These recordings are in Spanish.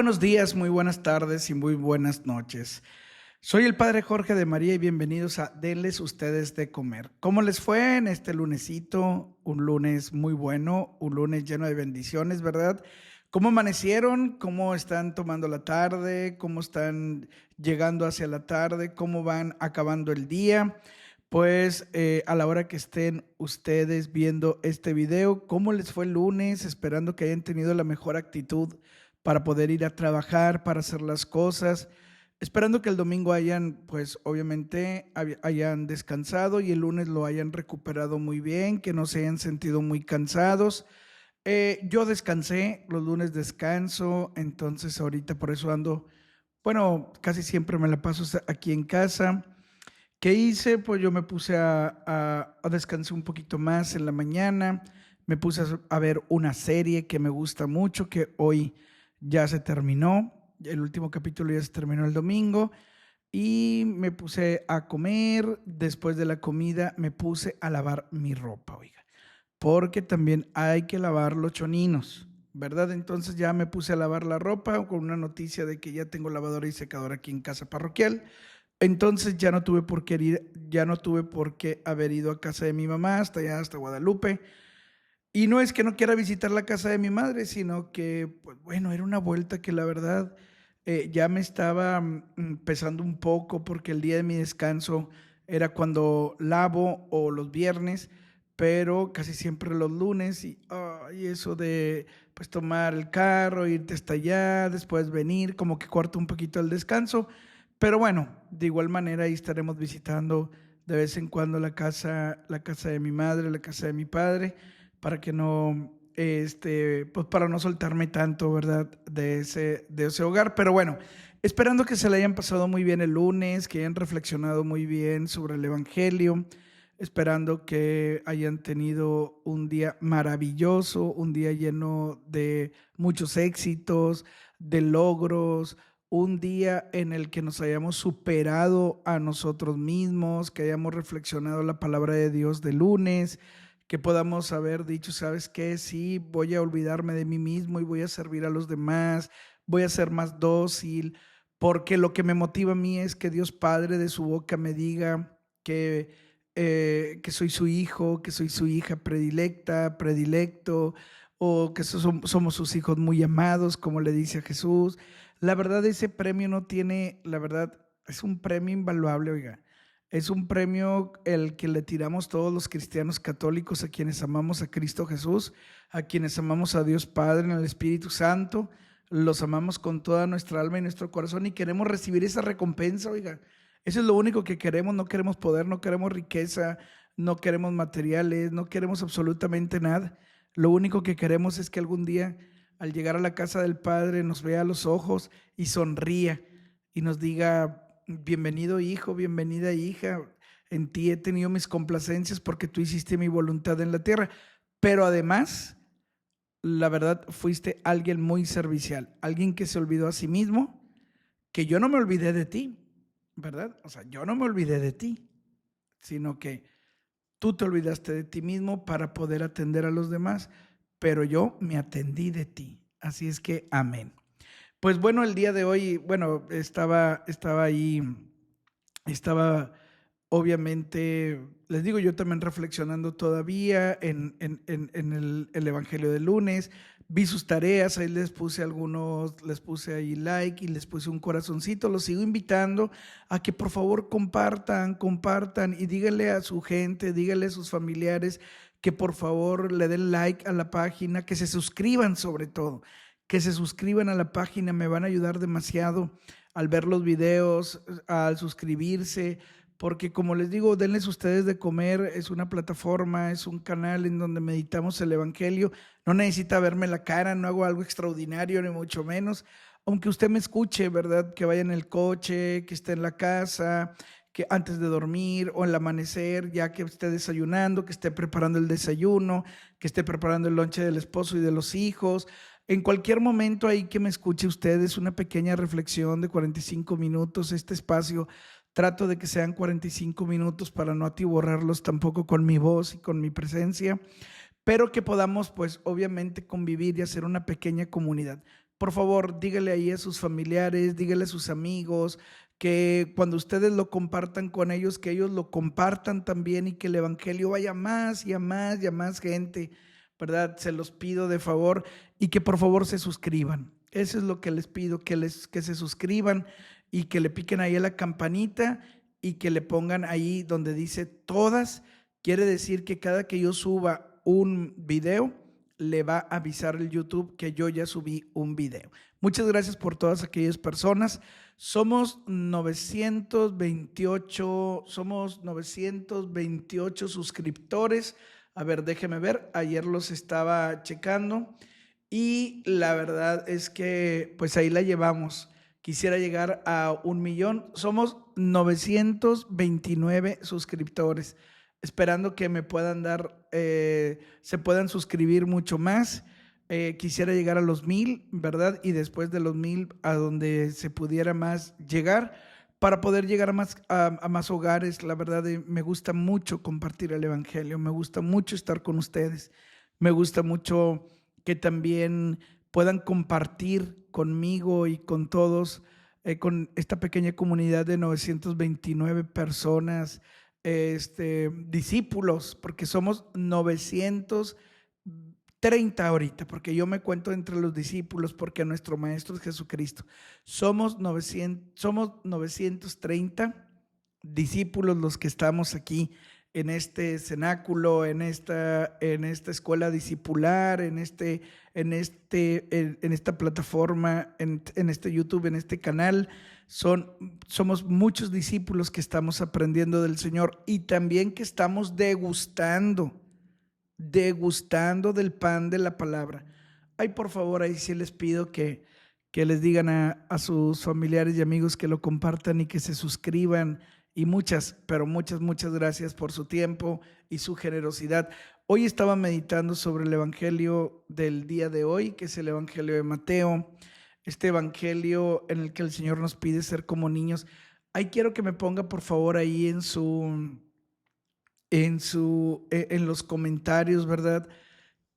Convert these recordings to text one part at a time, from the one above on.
buenos días, muy buenas tardes y muy buenas noches. Soy el Padre Jorge de María y bienvenidos a Denles Ustedes de Comer. ¿Cómo les fue en este lunesito? Un lunes muy bueno, un lunes lleno de bendiciones, ¿verdad? ¿Cómo amanecieron? ¿Cómo están tomando la tarde? ¿Cómo están llegando hacia la tarde? ¿Cómo van acabando el día? Pues a la hora que estén ustedes viendo este video, ¿cómo les fue el lunes? Esperando que hayan tenido la mejor actitud para poder ir a trabajar, para hacer las cosas, esperando que el domingo hayan, pues obviamente, hayan descansado y el lunes lo hayan recuperado muy bien, que no se hayan sentido muy cansados. Yo descansé, los lunes descanso, entonces ahorita por eso ando, bueno, casi siempre me la paso aquí en casa. ¿Qué hice? Pues yo me puse a descansar un poquito más en la mañana, me puse a ver una serie que me gusta mucho, que hoy ya se terminó, el último capítulo ya se terminó el domingo, y me puse a comer. Después de la comida me puse a lavar mi ropa, oiga, porque también hay que lavar los choninos, ¿verdad? Entonces ya me puse a lavar la ropa con una noticia de que ya tengo lavadora y secadora aquí en casa parroquial. Entonces ya no tuve por qué haber ido a casa de mi mamá hasta allá, hasta Guadalupe. Y no es que no quiera visitar la casa de mi madre, sino que, pues bueno, era una vuelta que la verdad ya me estaba pesando un poco porque el día de mi descanso era cuando lavo o los viernes, pero casi siempre los lunes y eso de pues tomar el carro, irte hasta allá, después venir, como que corta un poquito el descanso. Pero bueno, de igual manera ahí estaremos visitando de vez en cuando la casa de mi madre, la casa de mi padre para que no, pues para no soltarme tanto, ¿verdad? De ese hogar. Pero bueno, esperando que se le hayan pasado muy bien el lunes, que hayan reflexionado muy bien sobre el Evangelio, esperando que hayan tenido un día maravilloso, un día lleno de muchos éxitos, de logros, un día en el que nos hayamos superado a nosotros mismos, que hayamos reflexionado la palabra de Dios de lunes, que podamos haber dicho, ¿sabes qué? Sí, voy a olvidarme de mí mismo y voy a servir a los demás, voy a ser más dócil, porque lo que me motiva a mí es que Dios Padre de su boca me diga que soy su hijo, que soy su hija predilecta, predilecto, o que somos sus hijos muy amados, como le dice a Jesús. La verdad, ese premio no tiene, la verdad, es un premio invaluable, oiga. Es un premio el que le tiramos todos los cristianos católicos a quienes amamos a Cristo Jesús, a quienes amamos a Dios Padre en el Espíritu Santo, los amamos con toda nuestra alma y nuestro corazón y queremos recibir esa recompensa, oiga. Eso es lo único que queremos, no queremos poder, no queremos riqueza, no queremos materiales, no queremos absolutamente nada. Lo único que queremos es que algún día al llegar a la casa del Padre nos vea a los ojos y sonría y nos diga, bienvenido hijo, bienvenida hija, en ti he tenido mis complacencias porque tú hiciste mi voluntad en la tierra, pero además, la verdad, fuiste alguien muy servicial, alguien que se olvidó a sí mismo, que yo no me olvidé de ti, ¿verdad? O sea, yo no me olvidé de ti, sino que tú te olvidaste de ti mismo para poder atender a los demás, pero yo me atendí de ti. Así es que amén. Pues bueno, el día de hoy, bueno, estaba ahí, estaba obviamente, les digo, yo también reflexionando todavía en el Evangelio del lunes, vi sus tareas, ahí les puse algunos, les puse ahí like y les puse un corazoncito, los sigo invitando a que por favor compartan y díganle a su gente, díganle a sus familiares que por favor le den like a la página, que se suscriban sobre todo, que se suscriban a la página, me van a ayudar demasiado al ver los videos, al suscribirse, porque como les digo, denles ustedes de comer, es una plataforma, es un canal en donde meditamos el Evangelio, no necesita verme la cara, no hago algo extraordinario, ni mucho menos, aunque usted me escuche, ¿verdad? Que vaya en el coche, que esté en la casa, que antes de dormir o en el amanecer, ya que esté desayunando, que esté preparando el desayuno, que esté preparando el lonche del esposo y de los hijos. En cualquier momento ahí que me escuche usted, es una pequeña reflexión de 45 minutos, este espacio. Trato de que sean 45 minutos para no atiborrarlos tampoco con mi voz y con mi presencia, pero que podamos, pues, obviamente convivir y hacer una pequeña comunidad. por favor, dígale ahí a sus familiares, dígale a sus amigos, que cuando ustedes lo compartan con ellos, que ellos lo compartan también y que el evangelio vaya a más y a más y a más gente, ¿verdad? Se los pido de favor y que por favor se suscriban. Eso es lo que les pido, que se suscriban y que le piquen ahí a la campanita y que le pongan ahí donde dice todas. Quiere decir que cada que yo suba un video, le va a avisar el YouTube que yo ya subí un video. Muchas gracias por todas aquellas personas. Somos 928 suscriptores. A ver, déjeme ver. Ayer los estaba checando y la verdad es que pues ahí la llevamos. Quisiera llegar a 1,000,000. Somos 929 suscriptores, esperando que me puedan dar, se puedan suscribir mucho más. Quisiera llegar a los 1,000, ¿verdad? Y después de los 1,000 a donde se pudiera más llegar para poder llegar a más hogares. La verdad, me gusta mucho compartir el evangelio, me gusta mucho estar con ustedes, me gusta mucho que también puedan compartir conmigo y con todos, con esta pequeña comunidad de 929 personas, discípulos, porque somos 930 ahorita, porque yo me cuento entre los discípulos, porque nuestro maestro es Jesucristo. Somos 930 discípulos los que estamos aquí en este cenáculo, en esta escuela discipular, en esta plataforma, en este YouTube, en este canal. Somos muchos discípulos que estamos aprendiendo del Señor y también que estamos degustando del pan de la palabra. Ay, por favor, ahí sí les pido que les digan a sus familiares y amigos que lo compartan y que se suscriban. Y muchas gracias por su tiempo y su generosidad. Hoy estaba meditando sobre el evangelio del día de hoy, que es el evangelio de Mateo, este evangelio en el que el Señor nos pide ser como niños. Ahí quiero que me ponga por favor ahí en los comentarios, ¿verdad?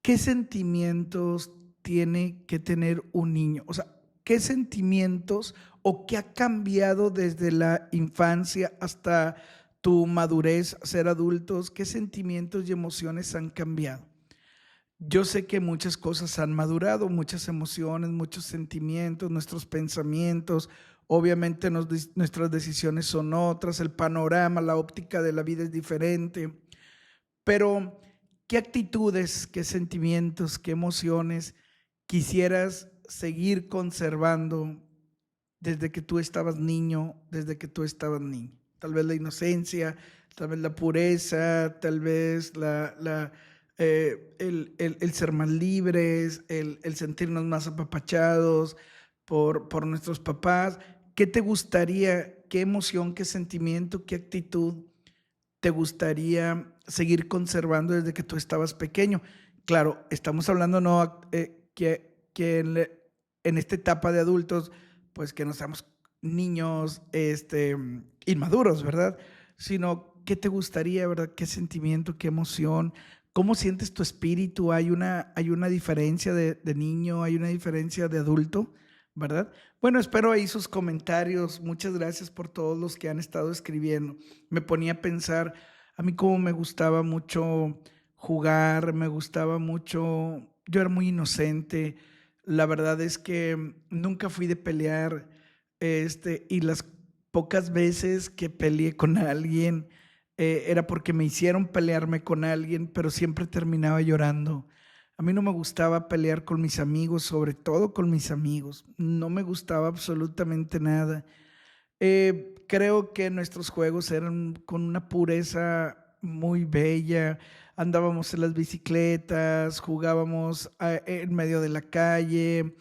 ¿Qué sentimientos tiene que tener un niño? O sea, ¿qué sentimientos o qué ha cambiado desde la infancia hasta tu madurez, ser adultos? ¿Qué sentimientos y emociones han cambiado? Yo sé que muchas cosas han madurado, muchas emociones, muchos sentimientos, nuestros pensamientos. Obviamente nuestras decisiones son otras, el panorama, la óptica de la vida es diferente. Pero, ¿qué actitudes, qué sentimientos, qué emociones quisieras seguir conservando desde que tú estabas niño, desde que tú estabas niño? Tal vez la inocencia, tal vez la pureza, tal vez el ser más libres, el sentirnos más apapachados por nuestros papás. ¿Qué te gustaría, qué emoción, qué sentimiento, qué actitud te gustaría seguir conservando desde que tú estabas pequeño? Claro, estamos hablando no que en esta etapa de adultos, pues que no seamos niños inmaduros, ¿verdad? Sino, ¿qué te gustaría, verdad? ¿Qué sentimiento, qué emoción? ¿Cómo sientes tu espíritu? ¿Hay una diferencia de niño? ¿Hay una diferencia de adulto? ¿Verdad? Bueno, espero ahí sus comentarios. Muchas gracias por todos los que han estado escribiendo. Me ponía a pensar, a mí como me gustaba mucho jugar, me gustaba mucho, yo era muy inocente. La verdad es que nunca fui de pelear, y las pocas veces que peleé con alguien, era porque me hicieron pelearme con alguien, pero siempre terminaba llorando. A mí no me gustaba pelear con mis amigos, sobre todo con mis amigos. No me gustaba absolutamente nada. Creo que nuestros juegos eran con una pureza muy bella. Andábamos en las bicicletas, jugábamos en medio de la calle,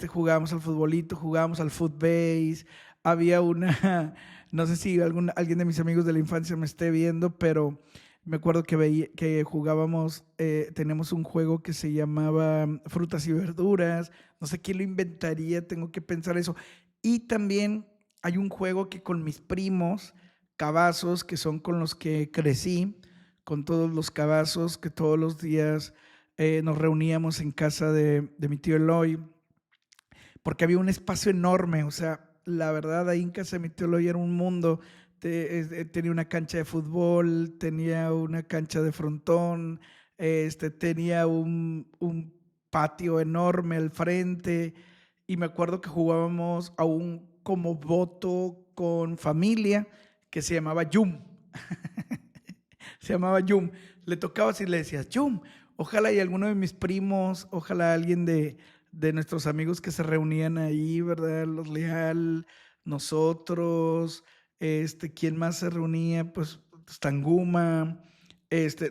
jugábamos al futbolito, jugábamos al footbase. Había una, no sé si alguien de mis amigos de la infancia me esté viendo, pero me acuerdo que jugábamos, tenemos un juego que se llamaba Frutas y Verduras. No sé quién lo inventaría, tengo que pensar eso. Y también hay un juego que con mis primos, cabazos, que son con los que crecí, con todos los cabazos, que todos los días nos reuníamos en casa de mi tío Eloy. porque había un espacio enorme, o sea, la verdad ahí en casa de mi tío Eloy era un mundo. Tenía una cancha de fútbol, tenía una cancha de frontón, tenía un patio enorme al frente, y me acuerdo que jugábamos a un como voto con familia que se llamaba Yum. Se llamaba Yum. Le tocabas y le decías Yum. Ojalá y alguno de mis primos, ojalá alguien de nuestros amigos que se reunían ahí, ¿verdad? Los Leal, nosotros, ¿quién más se reunía? Pues Tanguma,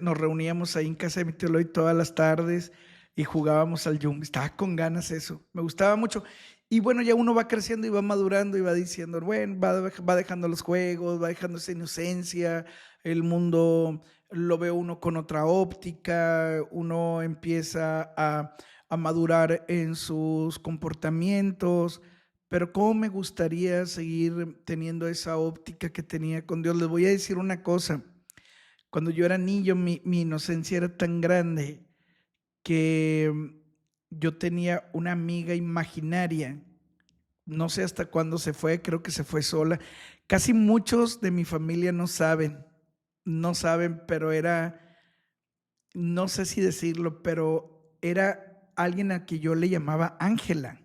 nos reuníamos ahí en casa de mi tío Eloy todas las tardes y jugábamos al Yum. Estaba con ganas eso, me gustaba mucho. Y bueno, ya uno va creciendo y va madurando y va diciendo, bueno, va dejando los juegos, va dejando esa inocencia, el mundo lo ve uno con otra óptica, uno empieza a madurar en sus comportamientos, pero cómo me gustaría seguir teniendo esa óptica que tenía con Dios. Les voy a decir una cosa, cuando yo era niño mi inocencia era tan grande que yo tenía una amiga imaginaria, no sé hasta cuándo se fue, creo que se fue sola. Casi muchos de mi familia no saben, pero no sé si decirlo, pero era alguien a que yo le llamaba Ángela.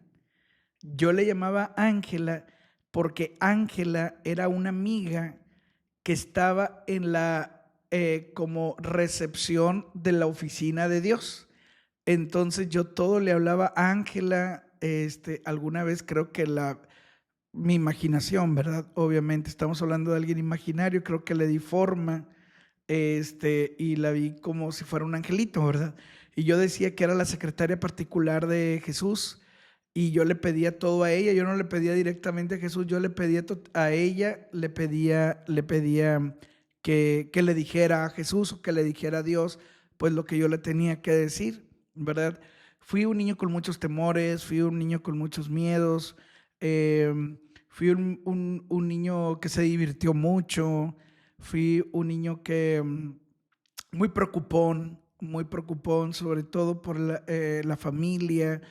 Yo le llamaba Ángela porque Ángela era una amiga que estaba en la como recepción de la oficina de Dios. Entonces yo todo le hablaba a Ángela. Alguna vez creo que mi imaginación, ¿verdad? Obviamente estamos hablando de alguien imaginario, creo que le di forma, y la vi como si fuera un angelito, ¿verdad? Y yo decía que era la secretaria particular de Jesús, y yo le pedía todo a ella. Yo no le pedía directamente a Jesús, yo le pedía a ella, le pedía que le dijera a Jesús o que le dijera a Dios, pues lo que yo le tenía que decir, ¿verdad? Fui un niño con muchos temores, fui un niño con muchos miedos, eh, fui un niño que se divirtió mucho, fui un niño que muy preocupón, sobre todo por la familia.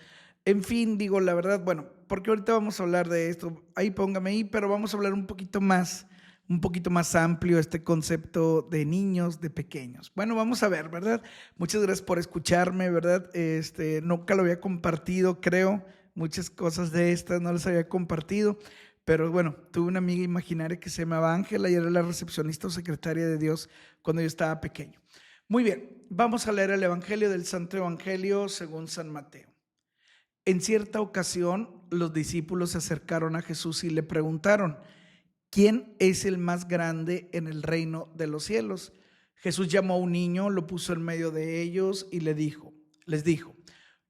En fin, digo la verdad, bueno, porque ahorita vamos a hablar de esto, ahí póngame ahí, pero vamos a hablar un poquito más amplio este concepto de niños, de pequeños. Bueno, vamos a ver, ¿verdad? Muchas gracias por escucharme, ¿verdad? Nunca lo había compartido, creo, muchas cosas de estas no las había compartido, pero bueno, tuve una amiga imaginaria que se llamaba Ángela y era la recepcionista o secretaria de Dios cuando yo estaba pequeño. Muy bien, vamos a leer el Evangelio del Santo Evangelio según San Mateo. En cierta ocasión, los discípulos se acercaron a Jesús y le preguntaron, ¿quién es el más grande en el reino de los cielos? Jesús llamó a un niño, lo puso en medio de ellos y les dijo,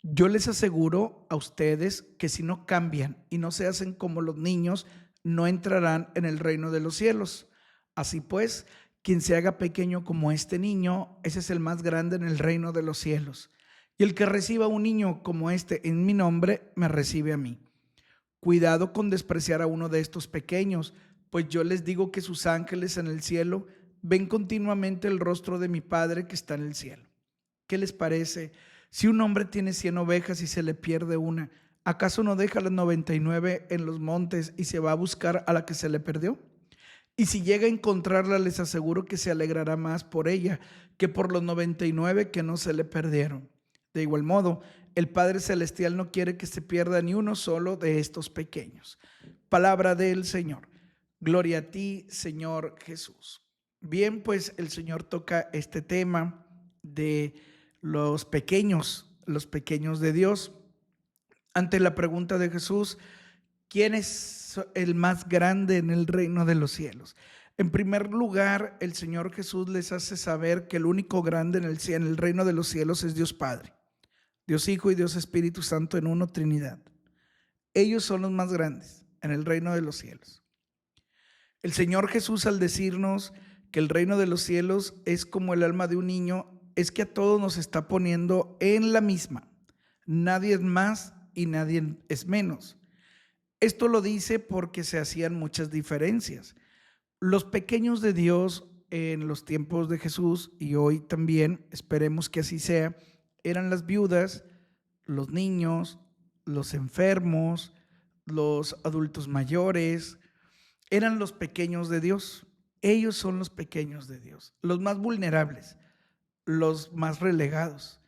yo les aseguro a ustedes que si no cambian y no se hacen como los niños, no entrarán en el reino de los cielos. Así pues, quien se haga pequeño como este niño, ese es el más grande en el reino de los cielos. Y el que reciba a un niño como este en mi nombre, me recibe a mí. Cuidado con despreciar a uno de estos pequeños, pues yo les digo que sus ángeles en el cielo ven continuamente el rostro de mi Padre que está en el cielo. ¿Qué les parece? Si un hombre tiene 100 ovejas y se le pierde una, ¿acaso no deja las 99 en los montes y se va a buscar a la que se le perdió? Y si llega a encontrarla, les aseguro que se alegrará más por ella que por los 99 que no se le perdieron. De igual modo, el Padre Celestial no quiere que se pierda ni uno solo de estos pequeños. Palabra del Señor. Gloria a ti, Señor Jesús. Bien, pues el Señor toca este tema de los pequeños de Dios. Ante la pregunta de Jesús, ¿quién es el más grande en el reino de los cielos? En primer lugar, el Señor Jesús les hace saber que el único grande en el reino de los cielos es Dios Padre, Dios Hijo y Dios Espíritu Santo en uno, Trinidad. Ellos son los más grandes en el reino de los cielos. El Señor Jesús, al decirnos que el reino de los cielos es como el alma de un niño, es que a todos nos está poniendo en la misma. Nadie es más y nadie es menos. Esto lo dice porque se hacían muchas diferencias. Los pequeños de Dios en los tiempos de Jesús, y hoy también, esperemos que así sea, eran las viudas, los niños, los enfermos, los adultos mayores, eran los pequeños de Dios. Ellos son los pequeños de Dios, los más vulnerables, los más relegados.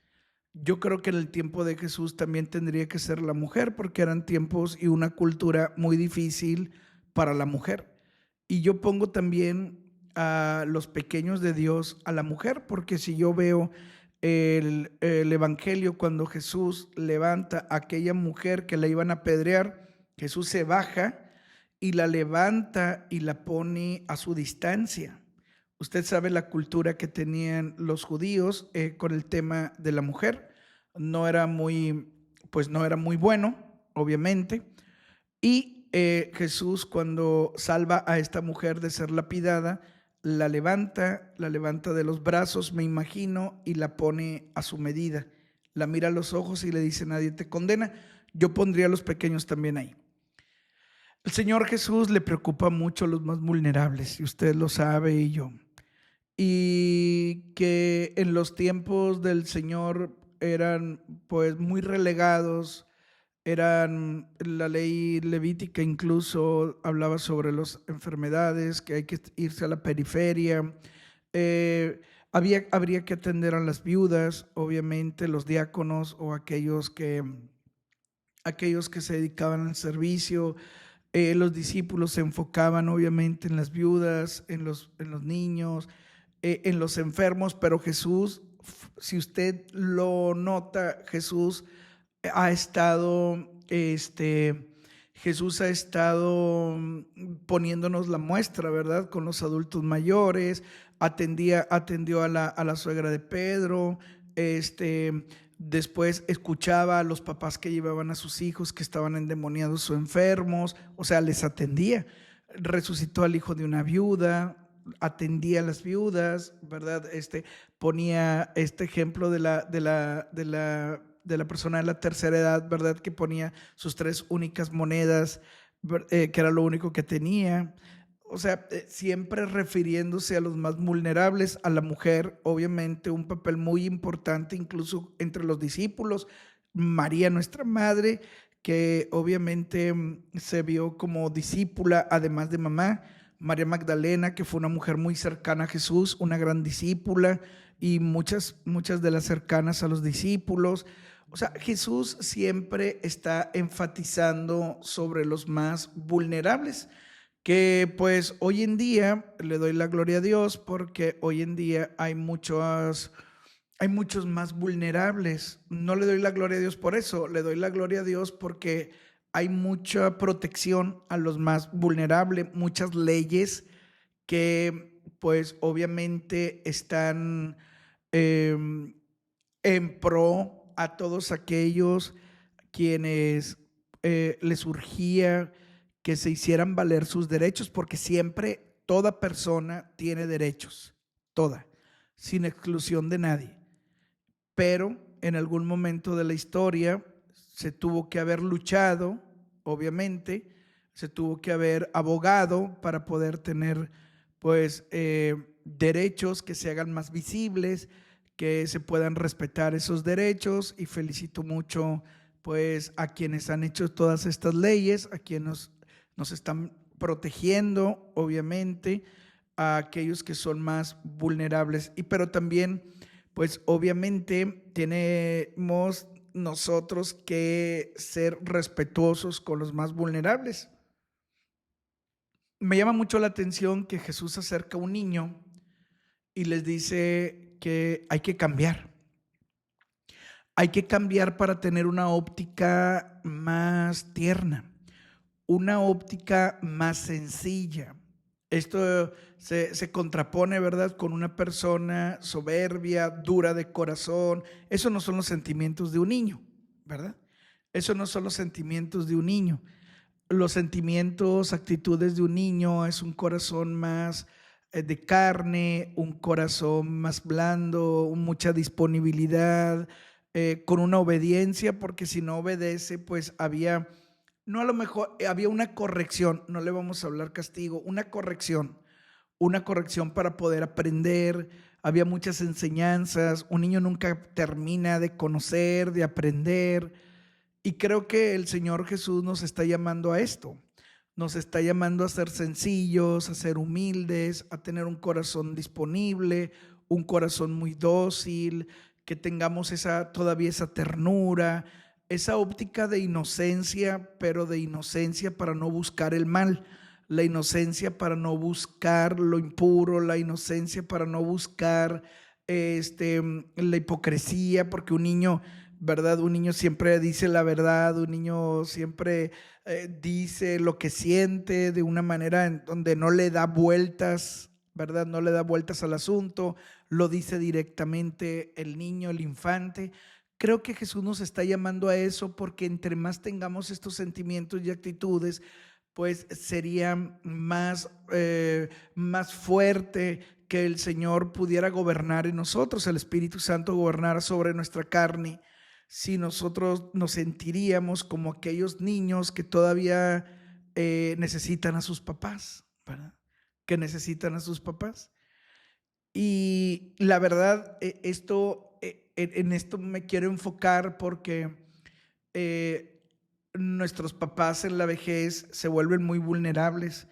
Yo creo que en el tiempo de Jesús también tendría que ser la mujer, porque eran tiempos y una cultura muy difícil para la mujer. Y yo pongo también a los pequeños de Dios a la mujer, porque si yo veo el evangelio, cuando Jesús levanta a aquella mujer que la iban a apedrear, Jesús se baja y la levanta y la pone a su distancia. Usted sabe la cultura que tenían los judíos con el tema de la mujer. No era muy bueno, obviamente. Y Jesús, cuando salva a esta mujer de ser lapidada, la levanta de los brazos, me imagino, y la pone a su medida. La mira a los ojos y le dice: nadie te condena. Yo pondría a los pequeños también ahí. El Señor Jesús le preocupa mucho a los más vulnerables, y usted lo sabe y yo. Y que en los tiempos del Señor eran pues muy relegados, la ley levítica incluso hablaba sobre las enfermedades, que hay que irse a la periferia. Habría que atender a las viudas, obviamente, los diáconos o aquellos que se dedicaban al servicio. Los discípulos se enfocaban obviamente en las viudas, en los niños, en los enfermos, pero Jesús, si usted lo nota, Jesús ha estado poniéndonos la muestra, ¿verdad? Con los adultos mayores, atendió a la suegra de Pedro, después escuchaba a los papás que llevaban a sus hijos que estaban endemoniados o enfermos, o sea, les atendía. Resucitó al hijo de una viuda, atendía a las viudas, ¿verdad? Ponía este ejemplo de la persona de la tercera edad, ¿verdad? Que ponía sus 3 únicas monedas, que era lo único que tenía. O sea, siempre refiriéndose a los más vulnerables, a la mujer, obviamente un papel muy importante, incluso entre los discípulos. María, nuestra madre, que obviamente se vio como discípula, además de mamá. María Magdalena, que fue una mujer muy cercana a Jesús, una gran discípula, y muchas de las cercanas a los discípulos. O sea, Jesús siempre está enfatizando sobre los más vulnerables, que pues hoy en día le doy la gloria a Dios, porque hoy en día hay muchos más vulnerables. No le doy la gloria a Dios por eso, le doy la gloria a Dios porque hay mucha protección a los más vulnerables, muchas leyes que pues obviamente están en pro a todos aquellos quienes les urgía que se hicieran valer sus derechos, porque siempre toda persona tiene derechos, toda, sin exclusión de nadie. Pero en algún momento de la historia se tuvo que haber luchado, obviamente, se tuvo que haber abogado para poder tener pues derechos que se hagan más visibles, que se puedan respetar esos derechos, y felicito mucho pues a quienes han hecho todas estas leyes, a quienes nos están protegiendo, obviamente, a aquellos que son más vulnerables. Pero también pues obviamente tenemos nosotros que ser respetuosos con los más vulnerables. Me llama mucho la atención que Jesús acerca a un niño y les dice que hay que cambiar. Hay que cambiar para tener una óptica más tierna, una óptica más sencilla. Esto se contrapone, ¿verdad?, con una persona soberbia, dura de corazón. Eso no son los sentimientos de un niño, ¿verdad? Eso no son los sentimientos de un niño. Los sentimientos, actitudes de un niño es un corazón más de carne, un corazón más blando, mucha disponibilidad, con una obediencia, porque si no obedece, pues no, a lo mejor había una corrección, no le vamos a hablar castigo, una corrección para poder aprender. Había muchas enseñanzas. Un niño nunca termina de conocer, de aprender, Y creo que el Señor Jesús nos está llamando a esto. Nos está llamando a ser sencillos, a ser humildes, a tener un corazón disponible, un corazón muy dócil, que tengamos todavía esa ternura, esa óptica de inocencia, pero de inocencia para no buscar el mal, la inocencia para no buscar lo impuro, la inocencia para no buscar la hipocresía, porque un niño, ¿verdad? Un niño siempre dice la verdad, un niño siempre dice lo que siente de una manera en donde no le da vueltas, ¿verdad? No le da vueltas al asunto, lo dice directamente el niño, el infante. Creo que Jesús nos está llamando a eso porque entre más tengamos estos sentimientos y actitudes, pues sería más fuerte que el Señor pudiera gobernar en nosotros, el Espíritu Santo gobernara sobre nuestra carne, si nosotros nos sentiríamos como aquellos niños que todavía necesitan a sus papás, ¿verdad? Que necesitan a sus papás. Y la verdad, en esto me quiero enfocar porque nuestros papás en la vejez se vuelven muy vulnerables.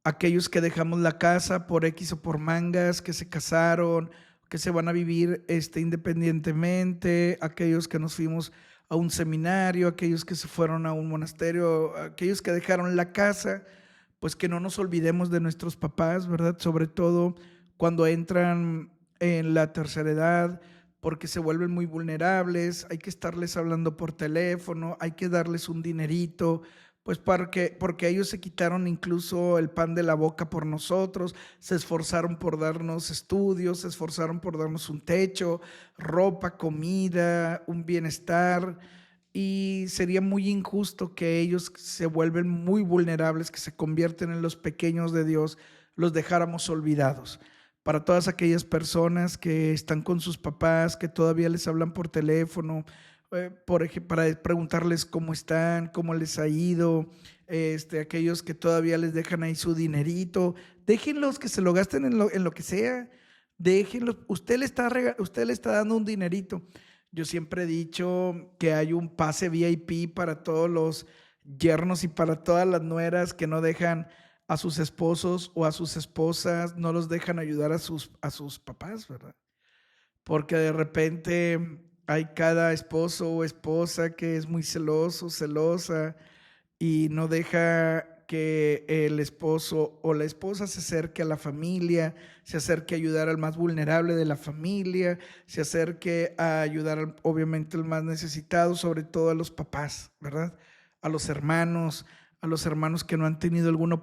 Aquellos que dejamos la casa por X o por mangas, que se casaron, que se van a vivir independientemente, aquellos que nos fuimos a un seminario, aquellos que se fueron a un monasterio, aquellos que dejaron la casa, pues que no nos olvidemos de nuestros papás, ¿verdad? Sobre todo cuando entran en la tercera edad, porque se vuelven muy vulnerables, hay que estarles hablando por teléfono, hay que darles un dinerito, pues porque ellos se quitaron incluso el pan de la boca por nosotros, se esforzaron por darnos estudios, se esforzaron por darnos un techo, ropa, comida, un bienestar, y sería muy injusto que ellos se vuelven muy vulnerables, que se convierten en los pequeños de Dios, los dejáramos olvidados. Para todas aquellas personas que están con sus papás, que todavía les hablan por teléfono, para preguntarles cómo están, cómo les ha ido, aquellos que todavía les dejan ahí su dinerito, déjenlos que se lo gasten en lo que sea, déjenlos, usted le está dando un dinerito. Yo siempre he dicho que hay un pase VIP para todos los yernos y para todas las nueras que no dejan a sus esposos o a sus esposas, no los dejan ayudar a sus papás, ¿verdad? Porque de repente hay cada esposo o esposa que es muy celoso, celosa y no deja que el esposo o la esposa se acerque a la familia, se acerque a ayudar al más vulnerable de la familia, se acerque a ayudar obviamente al más necesitado, sobre todo a los papás, ¿verdad? A los hermanos que no han tenido alguna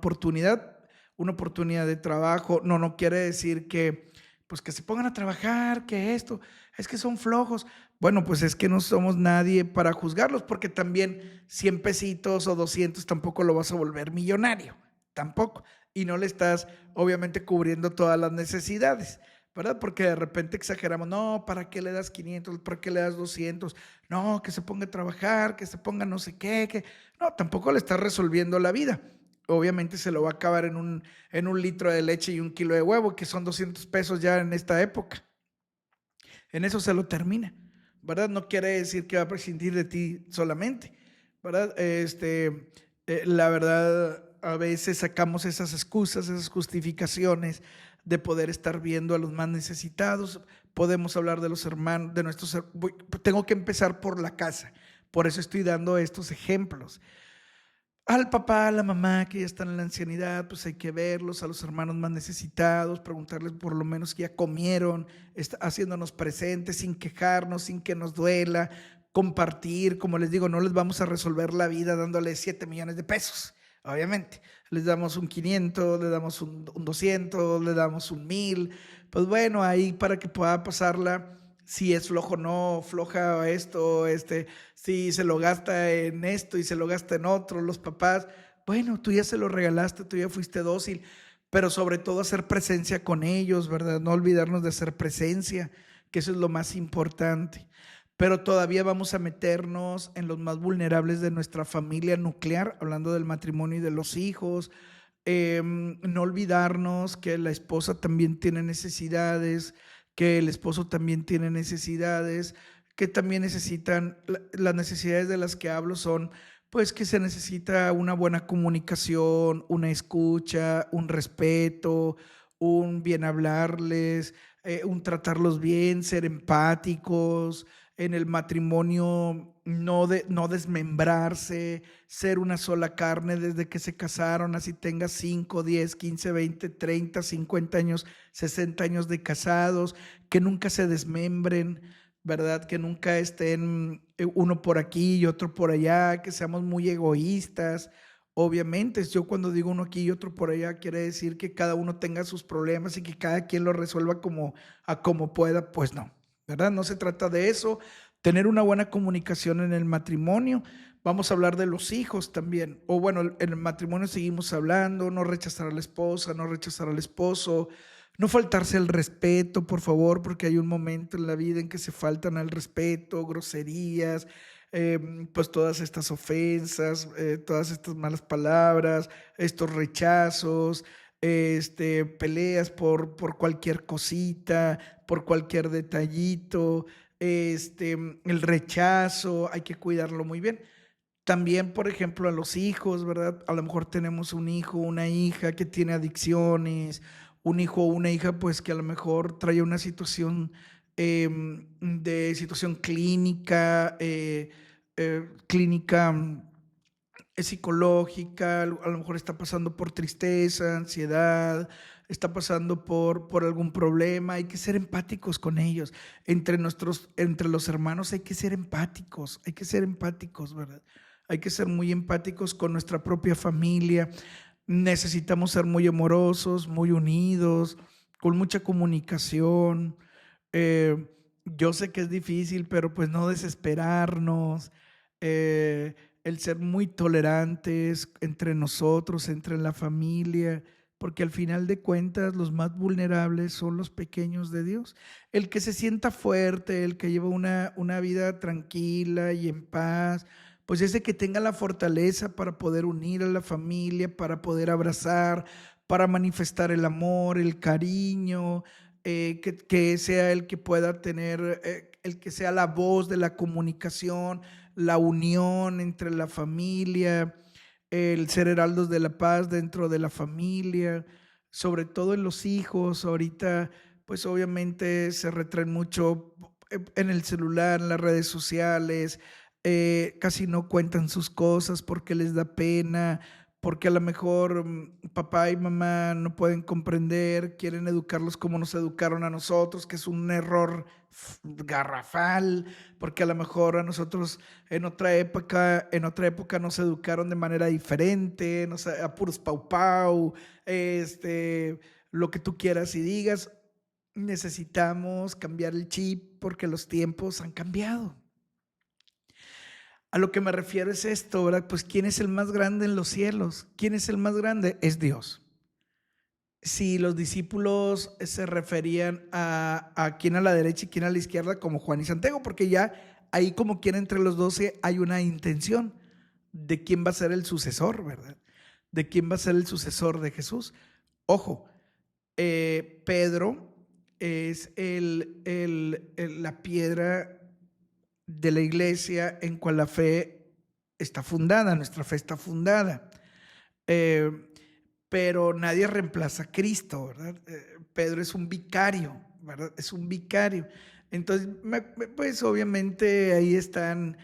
una oportunidad de trabajo. No quiere decir que pues que se pongan a trabajar, que esto, es que son flojos. Bueno, pues es que no somos nadie para juzgarlos, porque también 100 pesitos o 200 tampoco lo vas a volver millonario, tampoco. Y no le estás, obviamente, cubriendo todas las necesidades, ¿verdad? Porque de repente exageramos, no, ¿para qué le das 500? ¿Para qué le das 200? No, que se ponga a trabajar, que se ponga no sé qué, que... No, tampoco le estás resolviendo la vida. Obviamente se lo va a acabar en un litro de leche y un kilo de huevo, que son 200 pesos ya en esta época. En eso se lo termina, ¿verdad? No quiere decir que va a prescindir de ti solamente, ¿verdad? La verdad, a veces sacamos esas excusas, esas justificaciones de poder estar viendo a los más necesitados. Podemos hablar de los hermanos, de nuestros... Tengo que empezar por la casa, por eso estoy dando estos ejemplos. Al papá, a la mamá que ya están en la ancianidad, pues hay que verlos, a los hermanos más necesitados, preguntarles por lo menos si ya comieron, haciéndonos presentes, sin quejarnos, sin que nos duela, compartir. Como les digo, no les vamos a resolver la vida dándoles 7 millones de pesos, obviamente. Les damos un 500, le damos un 200, le damos un 1000, pues bueno, ahí para que pueda pasarla. Si es flojo o no, floja esto, si se lo gasta en esto y se lo gasta en otro, los papás, bueno, tú ya se lo regalaste, tú ya fuiste dócil, pero sobre todo hacer presencia con ellos, ¿verdad? No olvidarnos de hacer presencia, que eso es lo más importante. Pero todavía vamos a meternos en los más vulnerables de nuestra familia nuclear, hablando del matrimonio y de los hijos. No olvidarnos que la esposa también tiene necesidades, que el esposo también tiene necesidades, que también necesitan, las necesidades de las que hablo son, pues que se necesita una buena comunicación, una escucha, un respeto, un bien hablarles, un tratarlos bien, ser empáticos, en el matrimonio no desmembrarse, ser una sola carne desde que se casaron, así tenga 5, 10, 15, 20, 30, 50 años, 60 años de casados, que nunca se desmembren, ¿verdad? Que nunca estén uno por aquí y otro por allá, que seamos muy egoístas. Obviamente, yo cuando digo uno aquí y otro por allá, quiere decir que cada uno tenga sus problemas y que cada quien lo resuelva como pueda, pues no, ¿verdad? No se trata de eso. Tener una buena comunicación en el matrimonio. Vamos a hablar de los hijos también. O bueno, en el matrimonio seguimos hablando, no rechazar a la esposa, no rechazar al esposo, no faltarse el respeto, por favor, porque hay un momento en la vida en que se faltan al respeto, groserías, pues todas estas ofensas, todas estas malas palabras, estos rechazos, peleas por cualquier cosita, por cualquier detallito, el rechazo, hay que cuidarlo muy bien. También, por ejemplo, a los hijos, ¿verdad? A lo mejor tenemos un hijo, una hija que tiene adicciones, un hijo o una hija, pues que a lo mejor trae una situación de situación clínica, clínica psicológica, a lo mejor está pasando por tristeza, ansiedad, está pasando por algún problema. Hay que ser empáticos con ellos. Entre los hermanos hay que ser empáticos, ¿verdad? Hay que ser muy empáticos con nuestra propia familia. Necesitamos ser muy amorosos, muy unidos, con mucha comunicación. Eh, yo sé que es difícil, pero pues no desesperarnos. Eh, el ser muy tolerantes entre nosotros, entre la familia, porque al final de cuentas los más vulnerables son los pequeños de Dios. El que se sienta fuerte, el que lleva una vida tranquila y en paz, pues ese que tenga la fortaleza para poder unir a la familia, para poder abrazar, para manifestar el amor, el cariño, que sea el que pueda tener, el que sea la voz de la comunicación, la unión entre la familia, el ser heraldos de la paz dentro de la familia, sobre todo en los hijos. Ahorita, pues obviamente se retraen mucho en el celular, en las redes sociales, casi no cuentan sus cosas porque les da pena, porque a lo mejor papá y mamá no pueden comprender, quieren educarlos como nos educaron a nosotros, que es un error garrafal, porque a lo mejor a nosotros en otra época nos educaron de manera diferente, a puros pau pau, lo que tú quieras y digas. Necesitamos cambiar el chip porque los tiempos han cambiado. A lo que me refiero es esto, ¿verdad? Pues ¿quién es el más grande en los cielos? ¿Quién es el más grande? Es Dios. Si los discípulos se referían a quién a la derecha y quién a la izquierda, como Juan y Santiago, porque ya ahí como quiera entre los 12 hay una intención de quién va a ser el sucesor, ¿verdad? De quién va a ser el sucesor de Jesús. Ojo, Pedro es la piedra de la iglesia en cual la fe está fundada, nuestra fe está fundada. Pero nadie reemplaza a Cristo, ¿verdad? Pedro es un vicario, ¿verdad? Es un vicario. Entonces, pues obviamente ahí están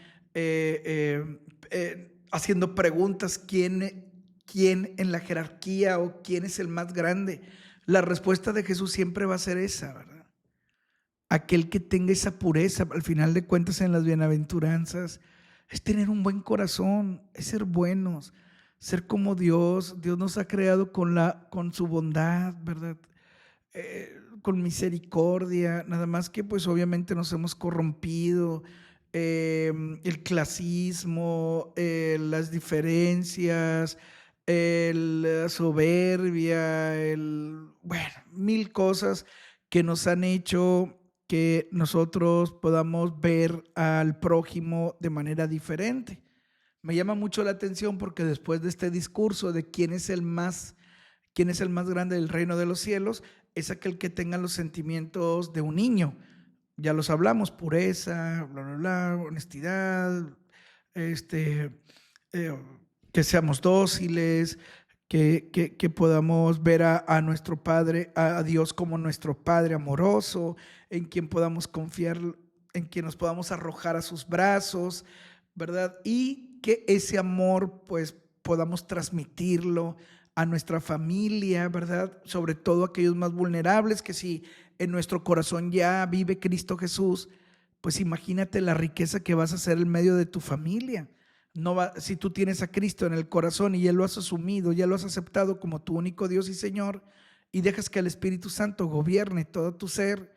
haciendo preguntas, ¿quién en la jerarquía o quién es el más grande? La respuesta de Jesús siempre va a ser esa, ¿verdad? Aquel que tenga esa pureza, al final de cuentas en las bienaventuranzas, es tener un buen corazón, es ser buenos, ser como Dios. Dios nos ha creado con su bondad, ¿verdad? Con misericordia, nada más que pues obviamente nos hemos corrompido, el clasismo, las diferencias, la soberbia, bueno, mil cosas que nos han hecho que nosotros podamos ver al prójimo de manera diferente. Me llama mucho la atención porque después de este discurso de quién es el más grande del reino de los cielos, es aquel que tenga los sentimientos de un niño. Ya los hablamos, pureza, bla, bla, bla, honestidad, este, eh, que seamos dóciles, que podamos ver a nuestro Padre, a Dios como nuestro Padre amoroso, en quien podamos confiar, en quien nos podamos arrojar a sus brazos, ¿verdad? Y que ese amor, pues, podamos transmitirlo a nuestra familia, ¿verdad? Sobre todo a aquellos más vulnerables, que si en nuestro corazón ya vive Cristo Jesús, pues imagínate la riqueza que vas a hacer en medio de tu familia. No va, si tú tienes a Cristo en el corazón y ya lo has asumido, ya lo has aceptado como tu único Dios y Señor, y dejas que el Espíritu Santo gobierne todo tu ser,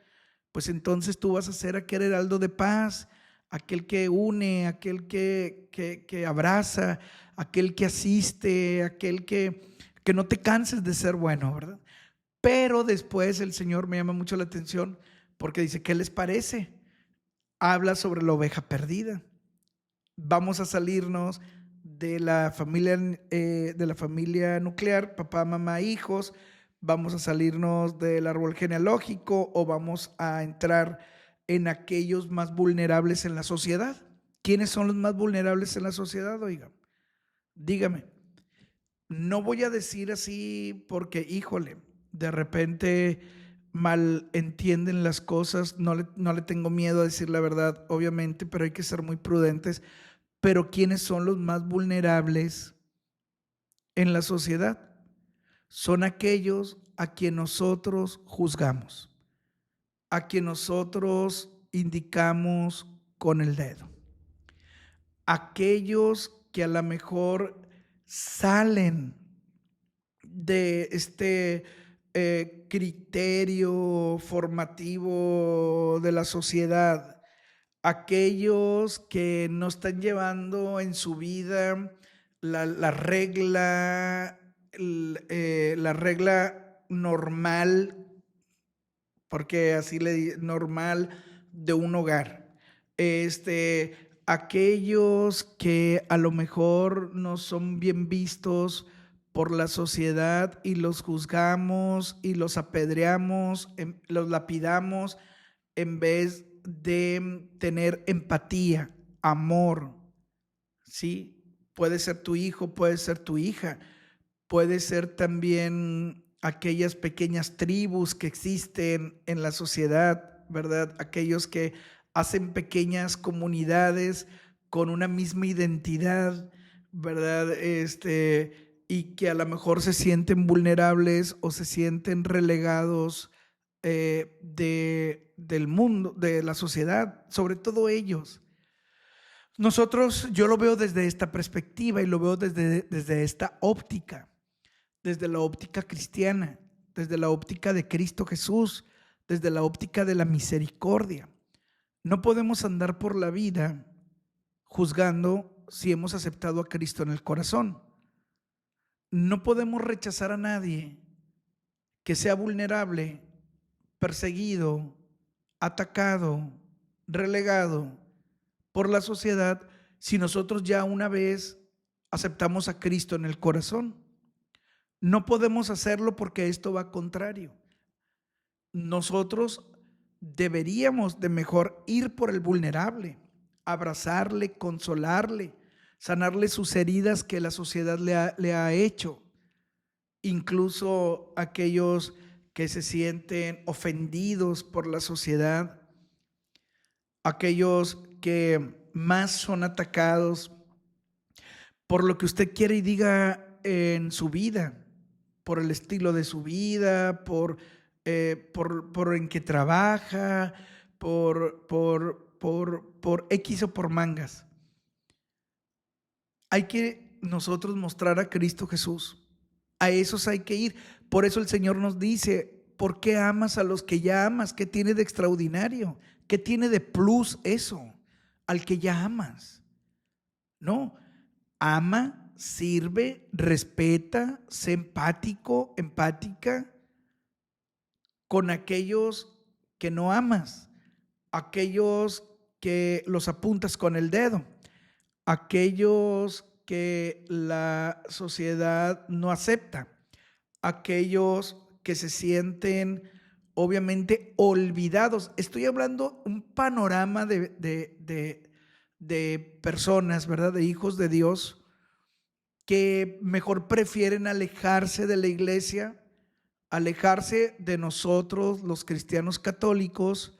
pues entonces tú vas a ser aquel heraldo de paz, aquel que une, aquel que abraza, aquel que asiste, aquel que no te canses de ser bueno, ¿verdad? Pero después el Señor me llama mucho la atención porque dice, ¿qué les parece? Habla sobre la oveja perdida. Vamos a salirnos de la familia nuclear, papá, mamá, hijos. Vamos a salirnos del árbol genealógico o vamos a entrar en aquellos más vulnerables en la sociedad. ¿Quiénes son los más vulnerables en la sociedad? Oiga, dígame. No voy a decir así porque, híjole, de repente mal entienden las cosas. No le tengo miedo a decir la verdad, obviamente, pero hay que ser muy prudentes. Pero ¿quiénes son los más vulnerables en la sociedad? Son aquellos a quien nosotros juzgamos, a quien nosotros indicamos con el dedo, aquellos que a lo mejor salen de este criterio formativo de la sociedad, aquellos que no están llevando en su vida la regla, la regla normal, porque así le normal de un hogar. Aquellos que a lo mejor no son bien vistos por la sociedad y los juzgamos y los apedreamos, los lapidamos en vez de tener empatía, amor, ¿sí? Puede ser tu hijo, puede ser tu hija, puede ser también aquellas pequeñas tribus que existen en la sociedad, ¿verdad? Aquellos que hacen pequeñas comunidades con una misma identidad, ¿verdad? Y que a lo mejor se sienten vulnerables o se sienten relegados del mundo, de la sociedad, sobre todo ellos. Nosotros, yo lo veo desde esta perspectiva y lo veo desde esta óptica, desde la óptica cristiana, desde la óptica de Cristo Jesús, desde la óptica de la misericordia. No podemos andar por la vida juzgando si hemos aceptado a Cristo en el corazón. No podemos rechazar a nadie que sea vulnerable, perseguido, atacado, relegado por la sociedad si nosotros ya una vez aceptamos a Cristo en el corazón. No podemos hacerlo porque esto va contrario. Nosotros deberíamos de mejor ir por el vulnerable, abrazarle, consolarle, sanarle sus heridas que la sociedad le ha hecho. Incluso aquellos que se sienten ofendidos por la sociedad, aquellos que más son atacados por lo que usted quiere y diga en su vida, por el estilo de su vida, por en qué trabaja, por X o por mangas. Hay que nosotros mostrar a Cristo Jesús. A esos hay que ir. Por eso el Señor nos dice, ¿por qué amas a los que ya amas? ¿Qué tiene de extraordinario? ¿Qué tiene de plus eso al que ya amas? No, ama, sirve, respeta, sé empático, empática con aquellos que no amas, aquellos que los apuntas con el dedo, aquellos que la sociedad no acepta, aquellos que se sienten obviamente olvidados. Estoy hablando un panorama de personas, ¿verdad? De hijos de Dios que mejor prefieren alejarse de la iglesia, alejarse de nosotros, los cristianos católicos,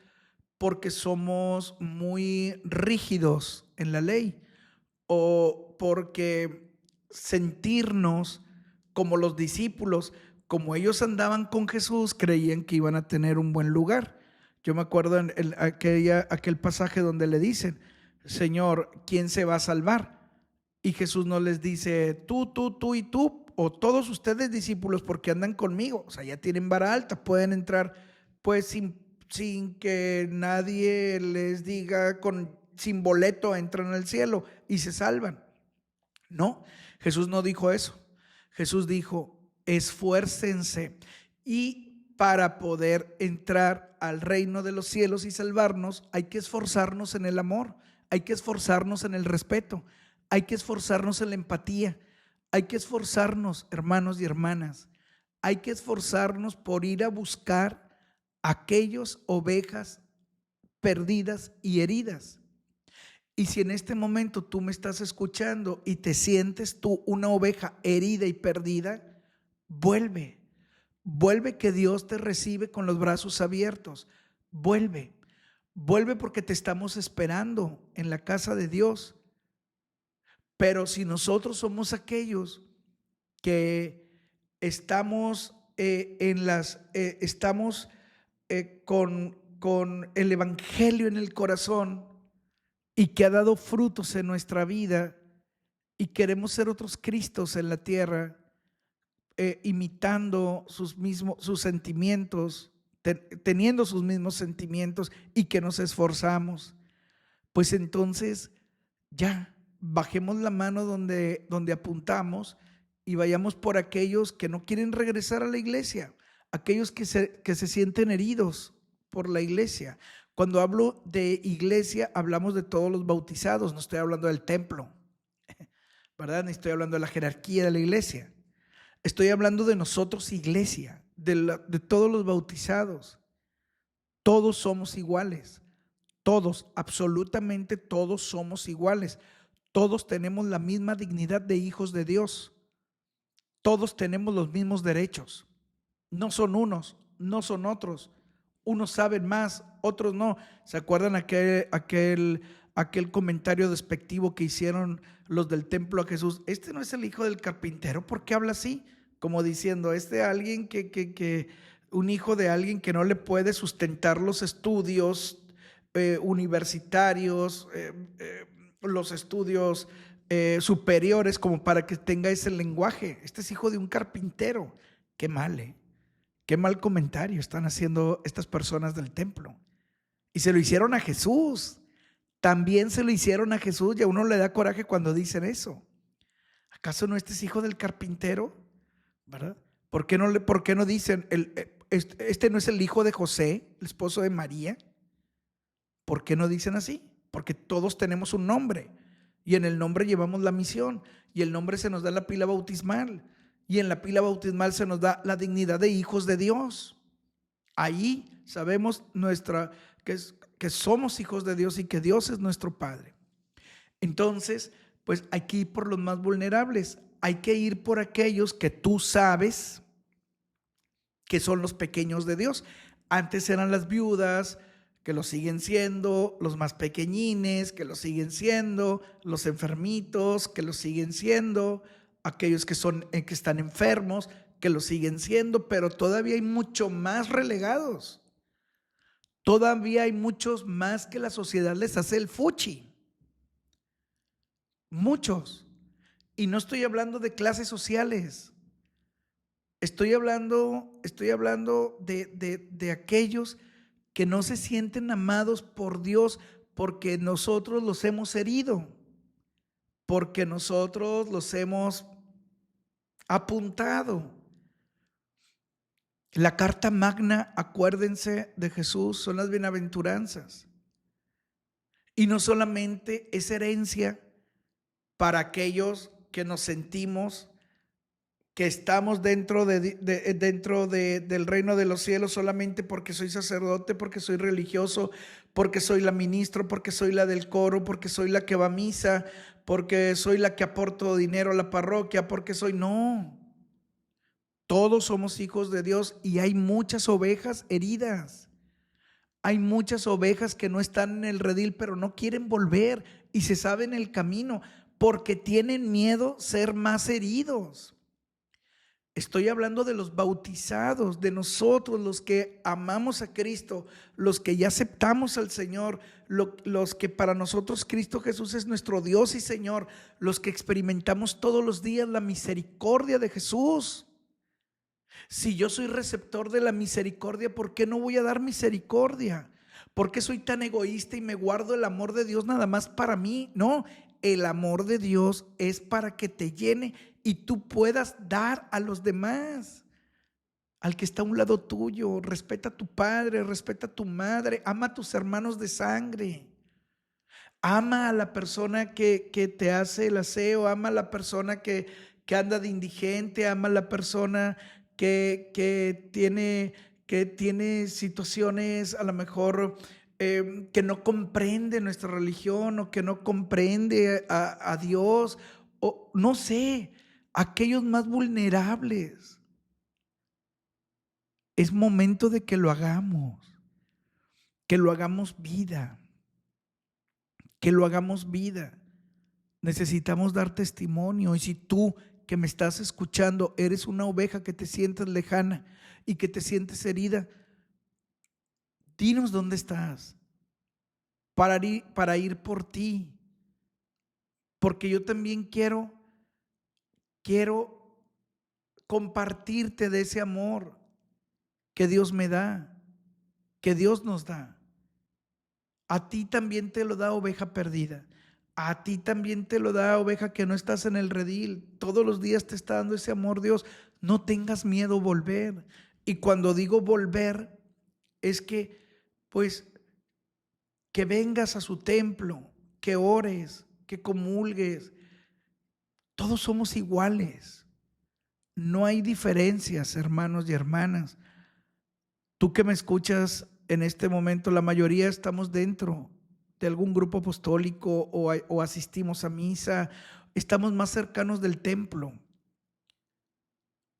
porque somos muy rígidos en la ley o porque sentirnos como los discípulos, como ellos andaban con Jesús, creían que iban a tener un buen lugar. Yo me acuerdo en aquel pasaje donde le dicen, Señor, ¿quién se va a salvar? Y Jesús no les dice, tú y tú, o todos ustedes discípulos, porque andan conmigo. O sea, ya tienen vara alta, pueden entrar pues sin que nadie les diga, sin boleto entran al cielo y se salvan. No, Jesús no dijo eso. Jesús dijo, esfuércense, y para poder entrar al reino de los cielos y salvarnos, hay que esforzarnos en el amor, hay que esforzarnos en el respeto, hay que esforzarnos en la empatía, hay que esforzarnos, hermanos y hermanas, hay que esforzarnos por ir a buscar aquellas ovejas perdidas y heridas. Y si en este momento tú me estás escuchando y te sientes tú una oveja herida y perdida, vuelve que Dios te recibe con los brazos abiertos. Vuelve porque te estamos esperando en la casa de Dios. Pero si nosotros somos aquellos que estamos con el evangelio en el corazón y que ha dado frutos en nuestra vida y queremos ser otros Cristos en la tierra, imitando sus sentimientos, teniendo sus mismos sentimientos, y que nos esforzamos, pues entonces ya bajemos la mano donde apuntamos y vayamos por aquellos que no quieren regresar a la iglesia, aquellos que se sienten heridos por la iglesia. Cuando hablo de iglesia, hablamos de todos los bautizados, no estoy hablando del templo, ¿verdad? Ni estoy hablando de la jerarquía de la iglesia. Estoy hablando de nosotros, iglesia, de todos los bautizados. Todos somos iguales. Todos, absolutamente todos somos iguales. Todos tenemos la misma dignidad de hijos de Dios. Todos tenemos los mismos derechos. No son unos, no son otros. Unos saben más, otros no. ¿Se acuerdan aquel comentario despectivo que hicieron los del templo a Jesús? Este no es el hijo del carpintero, ¿por qué habla así? Como diciendo, alguien un hijo de alguien que no le puede sustentar los estudios universitarios, los estudios superiores, como para que tenga ese lenguaje. Este es hijo de un carpintero. Qué mal, qué mal comentario están haciendo estas personas del templo. Y se lo hicieron a Jesús. También se lo hicieron a Jesús, y a uno le da coraje cuando dicen eso. ¿Acaso no este es hijo del carpintero? ¿Verdad? ¿Por qué no dicen, este no es el hijo de José, el esposo de María? ¿Por qué no dicen así? Porque todos tenemos un nombre, y en el nombre llevamos la misión, y el nombre se nos da en la pila bautismal, y en la pila bautismal se nos da la dignidad de hijos de Dios. Ahí sabemos que somos hijos de Dios y que Dios es nuestro Padre. Entonces, pues hay que ir por los más vulnerables. Hay que ir por aquellos que tú sabes que son los pequeños de Dios. Antes eran las viudas, que lo siguen siendo, los más pequeñines, que lo siguen siendo, los enfermitos, que lo siguen siendo, aquellos que están enfermos, que lo siguen siendo, pero todavía hay mucho más relegados. Todavía hay muchos más que la sociedad les hace el fuchi. Muchos. Y no estoy hablando de clases sociales. Estoy hablando de aquellos que no se sienten amados por Dios porque nosotros los hemos herido, porque nosotros los hemos apuntado. La carta magna, acuérdense de Jesús, son las bienaventuranzas. Y no solamente es herencia para aquellos que nos sentimos que estamos dentro del reino de los cielos solamente porque soy sacerdote, porque soy religioso, porque soy la ministro, porque soy la del coro, porque soy la que va a misa, porque soy la que aporto dinero a la parroquia, porque soy... No, todos somos hijos de Dios y hay muchas ovejas heridas. Hay muchas ovejas que no están en el redil, pero no quieren volver y se saben el camino porque tienen miedo ser más heridos. Estoy hablando de los bautizados, de nosotros, los que amamos a Cristo, los que ya aceptamos al Señor, los que para nosotros Cristo Jesús es nuestro Dios y Señor, los que experimentamos todos los días la misericordia de Jesús. Si yo soy receptor de la misericordia, ¿por qué no voy a dar misericordia? ¿Por qué soy tan egoísta y me guardo el amor de Dios nada más para mí? No, el amor de Dios es para que te llene y tú puedas dar a los demás. Al que está a un lado tuyo, respeta a tu padre, respeta a tu madre, ama a tus hermanos de sangre. Ama a la persona que te hace el aseo, ama a la persona que anda de indigente, ama a la persona que tiene situaciones a lo mejor que no comprende nuestra religión o que no comprende a Dios, o no sé, aquellos más vulnerables. Es momento de que lo hagamos vida, que lo hagamos vida. Necesitamos dar testimonio y si tú que me estás escuchando eres una oveja que te sientes lejana y que te sientes herida, dinos dónde estás para ir por ti, porque yo también quiero compartirte de ese amor que Dios me da, que Dios nos da. A ti también te lo da, oveja perdida. A ti también te lo da, oveja que no estás en el redil. Todos los días te está dando ese amor Dios. No tengas miedo volver. Y cuando digo volver, es que pues que vengas a su templo, que ores, que comulgues. Todos somos iguales. No hay diferencias, hermanos y hermanas. Tú que me escuchas en este momento, la mayoría estamos dentro de algún grupo apostólico o asistimos a misa, estamos más cercanos del templo.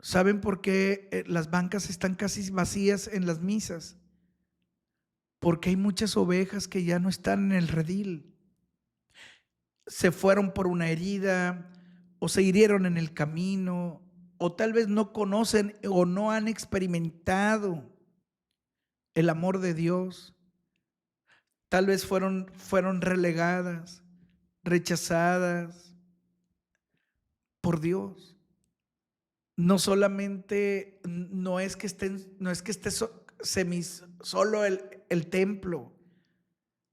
¿Saben por qué las bancas están casi vacías en las misas? Porque hay muchas ovejas que ya no están en el redil. Se fueron por una herida o se hirieron en el camino o tal vez no conocen o no han experimentado el amor de Dios. Tal vez fueron relegadas, rechazadas por Dios. No solamente, no es que esté solo el templo.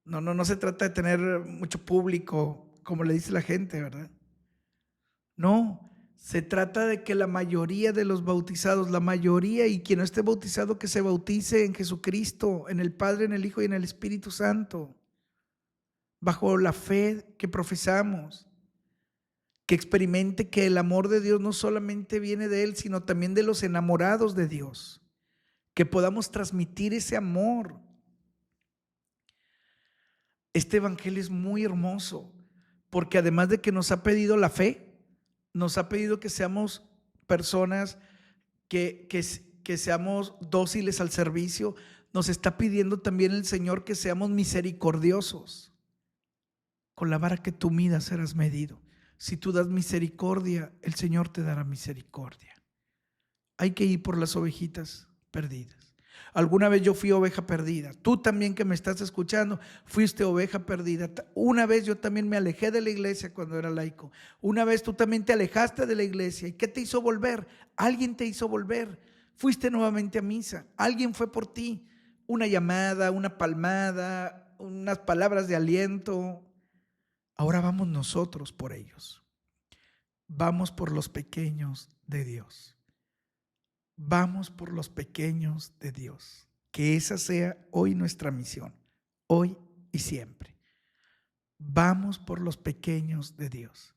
No se trata de tener mucho público, como le dice la gente, ¿verdad? No, se trata de que la mayoría de los bautizados, la mayoría, y quien no esté bautizado, que se bautice en Jesucristo, en el Padre, en el Hijo y en el Espíritu Santo, bajo la fe que profesamos, que experimente que el amor de Dios no solamente viene de Él, sino también de los enamorados de Dios, que podamos transmitir ese amor. Este evangelio es muy hermoso, porque además de que nos ha pedido la fe, nos ha pedido que seamos personas que seamos dóciles al servicio. Nos está pidiendo también el Señor que seamos misericordiosos. Con la vara que tú midas serás medido. Si tú das misericordia, el Señor te dará misericordia. Hay que ir por las ovejitas perdidas. Alguna vez yo fui oveja perdida. Tú también que me estás escuchando, fuiste oveja perdida. Una vez yo también me alejé de la iglesia cuando era laico. Una vez tú también te alejaste de la iglesia. ¿Y qué te hizo volver? Alguien te hizo volver. Fuiste nuevamente a misa. Alguien fue por ti. Una llamada, una palmada, unas palabras de aliento. Ahora vamos nosotros por ellos. Vamos por los pequeños de Dios. Vamos por los pequeños de Dios. Que esa sea hoy nuestra misión, hoy y siempre. Vamos por los pequeños de Dios,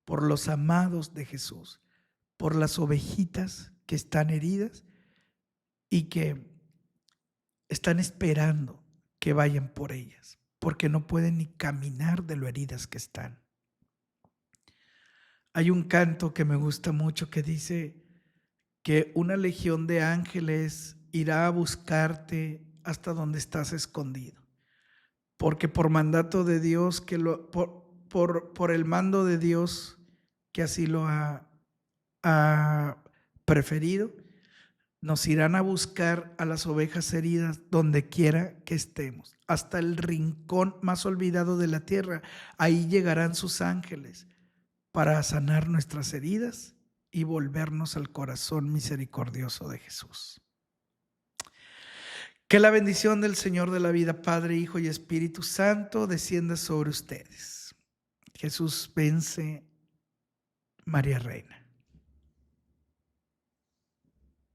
por los amados de Jesús, por las ovejitas que están heridas y que están esperando que vayan por ellas, porque no pueden ni caminar de lo heridas que están. Hay un canto que me gusta mucho que dice que una legión de ángeles irá a buscarte hasta donde estás escondido, porque por mandato de Dios, por el mando de Dios que así lo ha preferido, nos irán a buscar a las ovejas heridas donde quiera que estemos, hasta el rincón más olvidado de la tierra. Ahí llegarán sus ángeles para sanar nuestras heridas y volvernos al corazón misericordioso de Jesús. Que la bendición del Señor de la vida, Padre, Hijo y Espíritu Santo, descienda sobre ustedes. Jesús vence, María Reina.